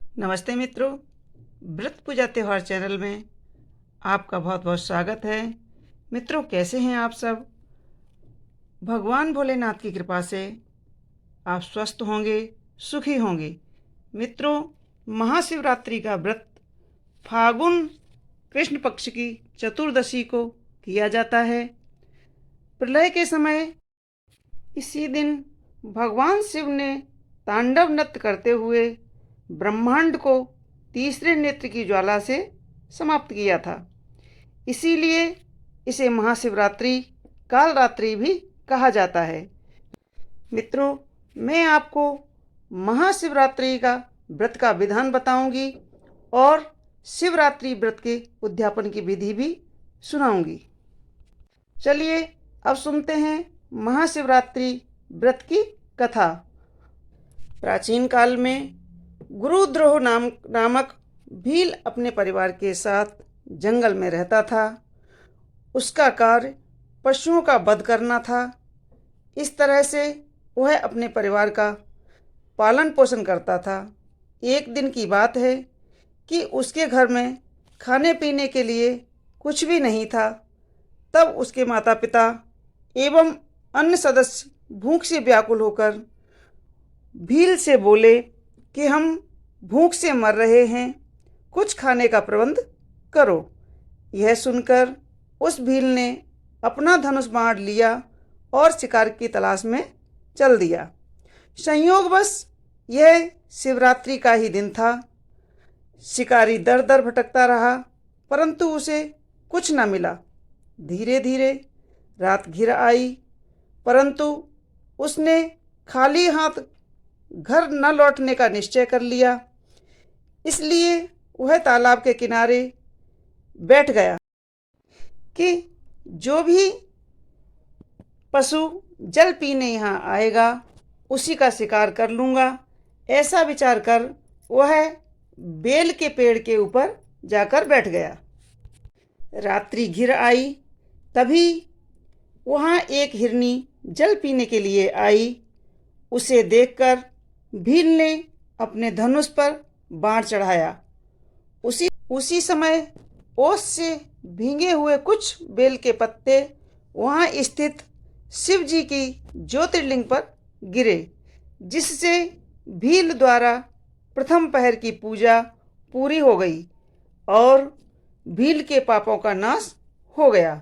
नमस्ते मित्रों, व्रत पूजा त्यौहार चैनल में आपका बहुत बहुत स्वागत है। मित्रों, कैसे हैं आप सब? भगवान भोलेनाथ की कृपा से आप स्वस्थ होंगे, सुखी होंगे। मित्रों, महाशिवरात्रि का व्रत फागुन कृष्ण पक्ष की चतुर्दशी को किया जाता है। प्रलय के समय इसी दिन भगवान शिव ने तांडव नृत्य करते हुए ब्रह्मांड को तीसरे नेत्र की ज्वाला से समाप्त किया था। इसीलिए इसे महाशिवरात्रि कालरात्रि भी कहा जाता है। मित्रों, मैं आपको महाशिवरात्रि का व्रत का विधान बताऊंगी और शिवरात्रि व्रत के उद्यापन की विधि भी सुनाऊंगी। चलिए अब सुनते हैं महाशिवरात्रि व्रत की कथा। प्राचीन काल में गुरुद्रोह नामक भील अपने परिवार के साथ जंगल में रहता था। उसका कार्य पशुओं का वध करना था। इस तरह से वह अपने परिवार का पालन पोषण करता था। एक दिन की बात है कि उसके घर में खाने पीने के लिए कुछ भी नहीं था। तब उसके माता पिता एवं अन्य सदस्य भूख से व्याकुल होकर भील से बोले कि हम भूख से मर रहे हैं, कुछ खाने का प्रबंध करो। यह सुनकर उस भील ने अपना धनुष बाण लिया और शिकार की तलाश में चल दिया। संयोगवश यह शिवरात्रि का ही दिन था। शिकारी दर दर भटकता रहा, परंतु उसे कुछ न मिला। धीरे धीरे रात घिर आई, परंतु उसने खाली हाथ घर न लौटने का निश्चय कर लिया। इसलिए वह तालाब के किनारे बैठ गया कि जो भी पशु जल पीने यहाँ आएगा उसी का शिकार कर लूँगा। ऐसा विचार कर वह बेल के पेड़ के ऊपर जाकर बैठ गया। रात्रि घिर आई, तभी वहाँ एक हिरनी जल पीने के लिए आई। उसे देखकर भील ने अपने धनुष पर बाण चढ़ाया। उसी समय ओस से भीगे हुए कुछ बेल के पत्ते वहाँ स्थित शिव जी की ज्योतिर्लिंग पर गिरे, जिससे भील द्वारा प्रथम पहर की पूजा पूरी हो गई और भील के पापों का नाश हो गया।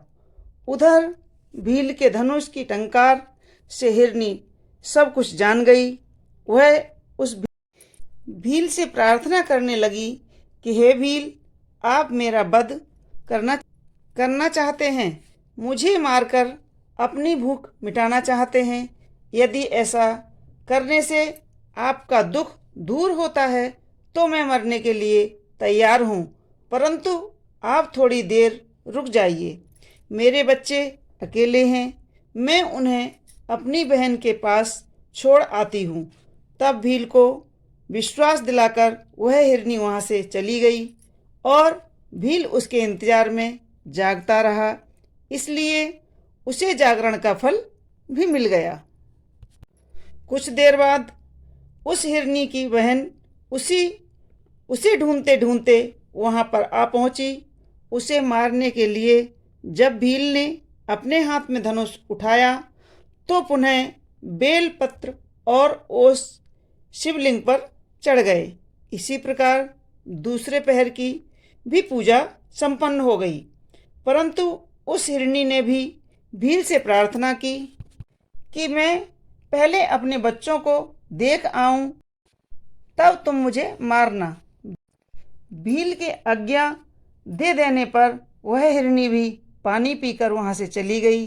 उधर भील के धनुष की टंकार से हिरनी सब कुछ जान गई। वह उस भील से प्रार्थना करने लगी कि हे भील, आप मेरा वध करना चाहते हैं, मुझे मारकर अपनी भूख मिटाना चाहते हैं। यदि ऐसा करने से आपका दुख दूर होता है तो मैं मरने के लिए तैयार हूँ, परंतु आप थोड़ी देर रुक जाइए। मेरे बच्चे अकेले हैं, मैं उन्हें अपनी बहन के पास छोड़ आती हूँ। तब भील को विश्वास दिलाकर वह हिरनी वहाँ से चली गई और भील उसके इंतजार में जागता रहा। इसलिए उसे जागरण का फल भी मिल गया। कुछ देर बाद उस हिरनी की बहन उसे ढूंढते ढूंढते वहाँ पर आ पहुँची। उसे मारने के लिए जब भील ने अपने हाथ में धनुष उठाया तो पुनः बेल पत्र और ओस शिवलिंग पर चढ़ गए। इसी प्रकार दूसरे पहर की भी पूजा संपन्न हो गई, परंतु उस हिरनी ने भी भील से प्रार्थना की कि मैं पहले अपने बच्चों को देख आऊं, तब तुम मुझे मारना। भील के आज्ञा दे देने पर वह हिरनी भी पानी पीकर वहाँ से चली गई।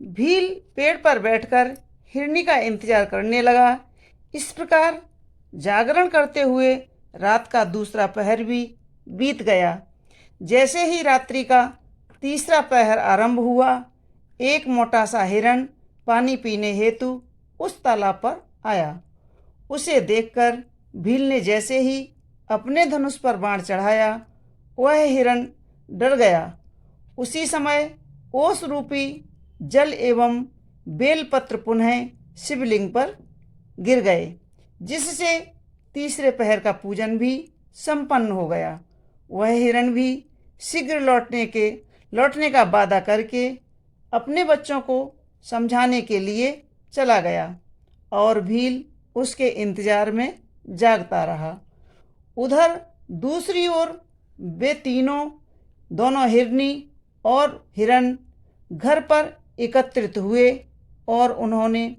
भील पेड़ पर बैठकर हिरनी का इंतजार करने लगा। इस प्रकार जागरण करते हुए रात का दूसरा पहर भी बीत गया। जैसे ही रात्रि का तीसरा पहर आरंभ हुआ, एक मोटा सा हिरण पानी पीने हेतु उस तालाब पर आया। उसे देखकर भील ने जैसे ही अपने धनुष पर बाण चढ़ाया, वह हिरण डर गया। उसी समय ओस रूपी जल एवं बेलपत्र पुनः शिवलिंग पर गिर गए, जिससे तीसरे पहर का पूजन भी संपन्न हो गया। वह हिरण भी शीघ्र लौटने का वादा करके अपने बच्चों को समझाने के लिए चला गया और भील उसके इंतजार में जागता रहा। उधर दूसरी ओर वे दोनों हिरनी और हिरण घर पर एकत्रित हुए और उन्होंने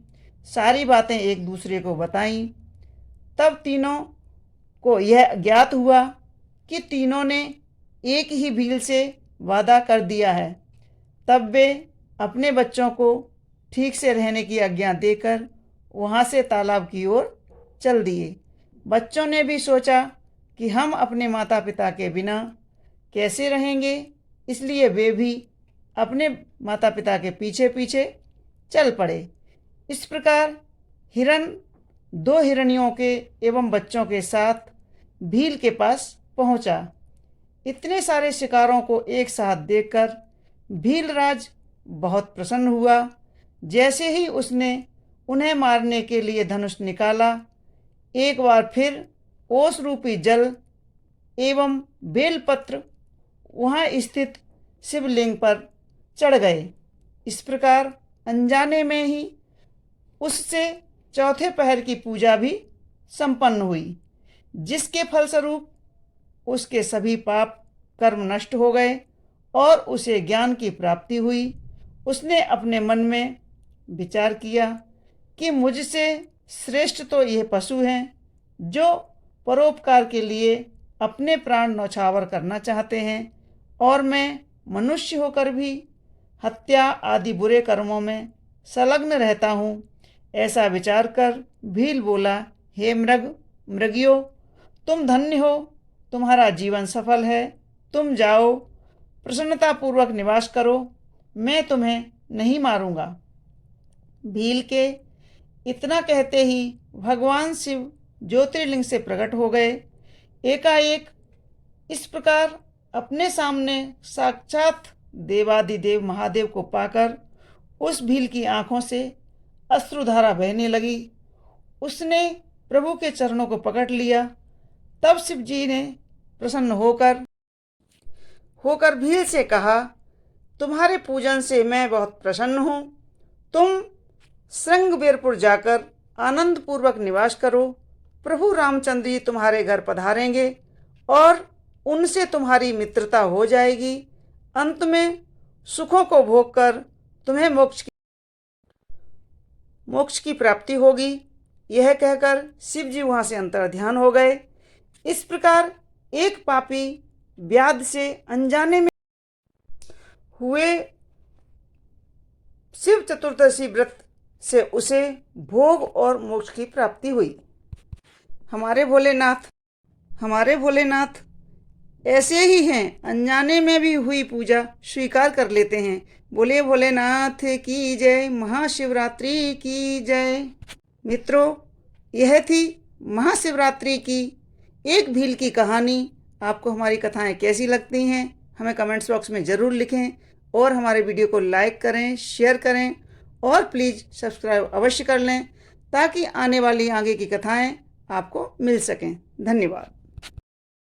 सारी बातें एक दूसरे को बताईं। तब तीनों को यह ज्ञात हुआ कि तीनों ने एक ही भील से वादा कर दिया है। तब वे अपने बच्चों को ठीक से रहने की आज्ञा देकर वहाँ से तालाब की ओर चल दिए। बच्चों ने भी सोचा कि हम अपने माता पिता के बिना कैसे रहेंगे, इसलिए वे भी अपने माता पिता के पीछे पीछे चल पड़े। इस प्रकार हिरण 2 हिरणियों के एवं बच्चों के साथ भील के पास पहुंचा। इतने सारे शिकारों को एक साथ देखकर भीलराज बहुत प्रसन्न हुआ। जैसे ही उसने उन्हें मारने के लिए धनुष निकाला, एक बार फिर ओस रूपी जल एवं बेलपत्र वहाँ स्थित शिवलिंग पर चढ़ गए। इस प्रकार अनजाने में ही उससे चौथे पहर की पूजा भी संपन्न हुई, जिसके फलस्वरूप उसके सभी पाप कर्म नष्ट हो गए और उसे ज्ञान की प्राप्ति हुई। उसने अपने मन में विचार किया कि मुझसे श्रेष्ठ तो यह पशु हैं जो परोपकार के लिए अपने प्राण न्यौछावर करना चाहते हैं, और मैं मनुष्य होकर भी हत्या आदि बुरे कर्मों में संलग्न रहता हूँ। ऐसा विचार कर भील बोला, हे मृगियों, तुम धन्य हो, तुम्हारा जीवन सफल है। तुम जाओ, प्रसन्नतापूर्वक निवास करो, मैं तुम्हें नहीं मारूंगा। भील के इतना कहते ही भगवान शिव ज्योतिर्लिंग से प्रकट हो गए। एकाएक इस प्रकार अपने सामने साक्षात देवादिदेव महादेव को पाकर उस भील की आंखों से अश्रुधारा बहने लगी। उसने प्रभु के चरणों को पकड़ लिया। तब शिव जी ने प्रसन्न होकर भील से कहा, तुम्हारे पूजन से मैं बहुत प्रसन्न हूँ। तुम श्रृंगबेरपुर जाकर आनंद पूर्वक निवास करो। प्रभु रामचंद्र जी तुम्हारे घर पधारेंगे और उनसे तुम्हारी मित्रता हो जाएगी। अंत में सुखों को भोग कर तुम्हें मोक्ष की प्राप्ति होगी। यह कहकर शिव जी वहाँ से अंतर्ध्यान हो गए। इस प्रकार एक पापी व्याध से अनजाने में हुए शिव चतुर्दशी व्रत से उसे भोग और मोक्ष की प्राप्ति हुई। हमारे भोलेनाथ ऐसे ही हैं, अनजाने में भी हुई पूजा स्वीकार कर लेते हैं। बोले भोलेनाथ की जय, महाशिवरात्रि की जय। मित्रों, यह थी महाशिवरात्रि की एक भील की कहानी। आपको हमारी कथाएं कैसी लगती हैं हमें कमेंट्स बॉक्स में ज़रूर लिखें, और हमारे वीडियो को लाइक करें, शेयर करें और प्लीज़ सब्सक्राइब अवश्य कर लें, ताकि आने वाली आगे की कथाएं आपको मिल सकें। धन्यवाद।